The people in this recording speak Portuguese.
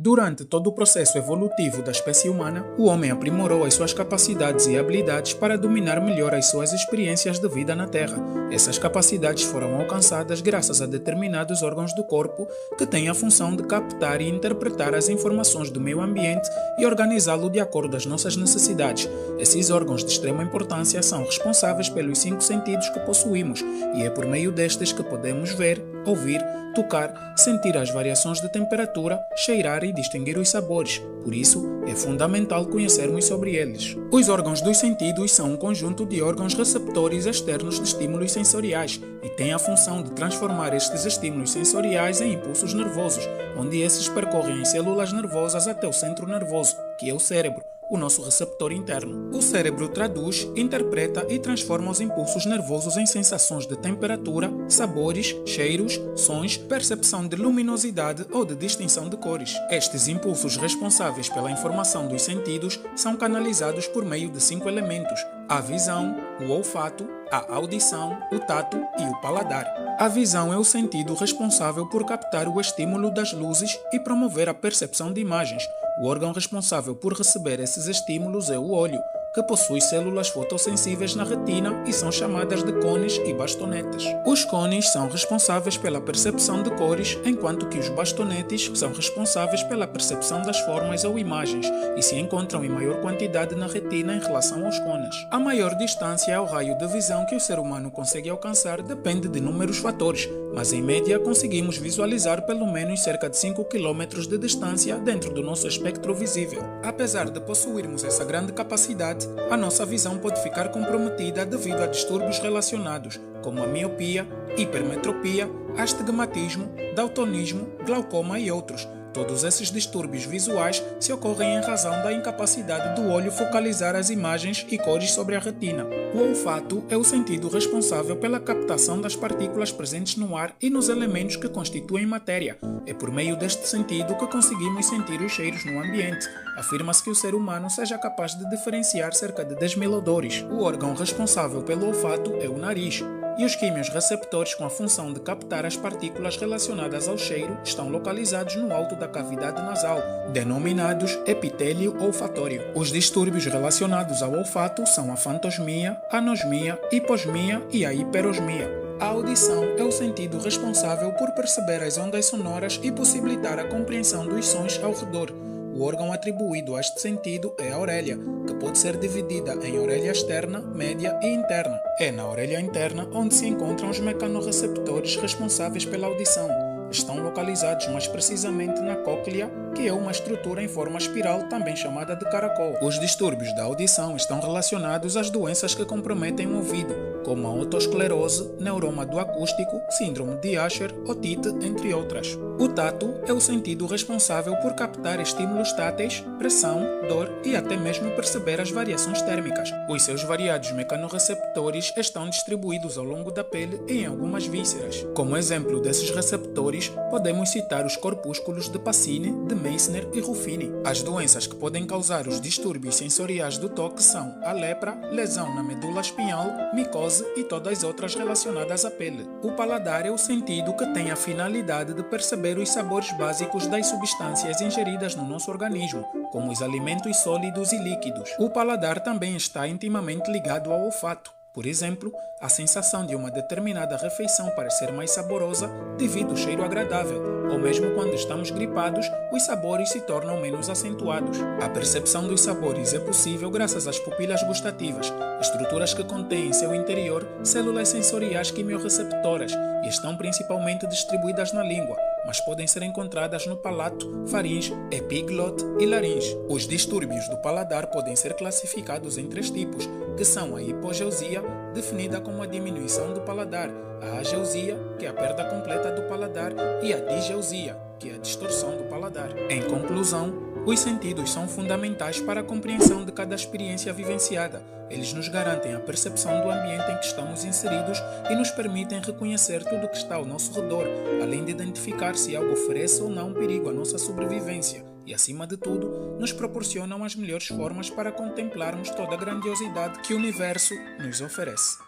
Durante todo o processo evolutivo da espécie humana, o homem aprimorou as suas capacidades e habilidades para dominar melhor as suas experiências de vida na Terra. Essas capacidades foram alcançadas graças a determinados órgãos do corpo que têm a função de captar e interpretar as informações do meio ambiente e organizá-lo de acordo às nossas necessidades. Esses órgãos de extrema importância são responsáveis pelos 5 sentidos que possuímos, e é por meio destes que podemos ver, ouvir, tocar, sentir as variações de temperatura, cheirar e distinguir os sabores. Por isso, é fundamental conhecermos sobre eles. Os órgãos dos sentidos são um conjunto de órgãos receptores externos de estímulos sensoriais e têm a função de transformar estes estímulos sensoriais em impulsos nervosos, onde esses percorrem as células nervosas até o centro nervoso, que é o cérebro, o nosso receptor interno. O cérebro traduz, interpreta e transforma os impulsos nervosos em sensações de temperatura, sabores, cheiros, sons, percepção de luminosidade ou de distinção de cores. Estes impulsos responsáveis pela informação dos sentidos são canalizados por meio de 5 elementos: a visão, o olfato, a audição, o tato e o paladar. A visão é o sentido responsável por captar o estímulo das luzes e promover a percepção de imagens. O órgão responsável por receber esses estímulos é o olho, que possui células fotossensíveis na retina e são chamadas de cones e bastonetes. Os cones são responsáveis pela percepção de cores, enquanto que os bastonetes são responsáveis pela percepção das formas ou imagens e se encontram em maior quantidade na retina em relação aos cones. A maior distância ao raio de visão que o ser humano consegue alcançar depende de inúmeros fatores, mas em média conseguimos visualizar pelo menos cerca de 5 km de distância dentro do nosso espectro visível. Apesar de possuirmos essa grande capacidade, a nossa visão pode ficar comprometida devido a distúrbios relacionados, como a miopia, hipermetropia, astigmatismo, daltonismo, glaucoma e outros. Todos esses distúrbios visuais se ocorrem em razão da incapacidade do olho focalizar as imagens e cores sobre a retina. O olfato é o sentido responsável pela captação das partículas presentes no ar e nos elementos que constituem matéria. É por meio deste sentido que conseguimos sentir os cheiros no ambiente. Afirma-se que o ser humano seja capaz de diferenciar cerca de 10.000 odores. O órgão responsável pelo olfato é o nariz, e os químios receptores com a função de captar as partículas relacionadas ao cheiro estão localizados no alto da cavidade nasal, denominados epitélio olfatório. Os distúrbios relacionados ao olfato são a fantosmia, anosmia, hiposmia e a hiperosmia. A audição é o sentido responsável por perceber as ondas sonoras e possibilitar a compreensão dos sons ao redor. O órgão atribuído a este sentido é a orelha, que pode ser dividida em orelha externa, média e interna. É na orelha interna onde se encontram os mecanorreceptores responsáveis pela audição. Estão localizados mais precisamente na cóclea, que é uma estrutura em forma espiral, também chamada de caracol. Os distúrbios da audição estão relacionados às doenças que comprometem o ouvido, como a otosclerose, neuroma do acústico, síndrome de Usher, otite, entre outras. O tato é o sentido responsável por captar estímulos táteis, pressão, dor e até mesmo perceber as variações térmicas. Os seus variados mecanorreceptores estão distribuídos ao longo da pele e em algumas vísceras. Como exemplo desses receptores, podemos citar os corpúsculos de Pacini, de Meissner e Ruffini. As doenças que podem causar os distúrbios sensoriais do toque são a lepra, lesão na medula espinhal, micose e todas as outras relacionadas à pele. O paladar é o sentido que tem a finalidade de perceber os sabores básicos das substâncias ingeridas no nosso organismo, como os alimentos sólidos e líquidos. O paladar também está intimamente ligado ao olfato. Por exemplo, a sensação de uma determinada refeição parecer mais saborosa devido ao cheiro agradável, ou mesmo quando estamos gripados, os sabores se tornam menos acentuados. A percepção dos sabores é possível graças às pupilas gustativas, estruturas que contêm em seu interior células sensoriais quimiorreceptoras e estão principalmente distribuídas na língua, mas podem ser encontradas no palato, faringe, epiglote e laringe. Os distúrbios do paladar podem ser classificados em 3 tipos, que são a hipogeusia, definida como a diminuição do paladar, a ageusia, que é a perda completa do paladar, e a digeusia, que é a distorção do paladar. Em conclusão, os sentidos são fundamentais para a compreensão de cada experiência vivenciada. Eles nos garantem a percepção do ambiente em que estamos inseridos e nos permitem reconhecer tudo o que está ao nosso redor, além de identificar se algo oferece ou não perigo à nossa sobrevivência. E, acima de tudo, nos proporcionam as melhores formas para contemplarmos toda a grandiosidade que o universo nos oferece.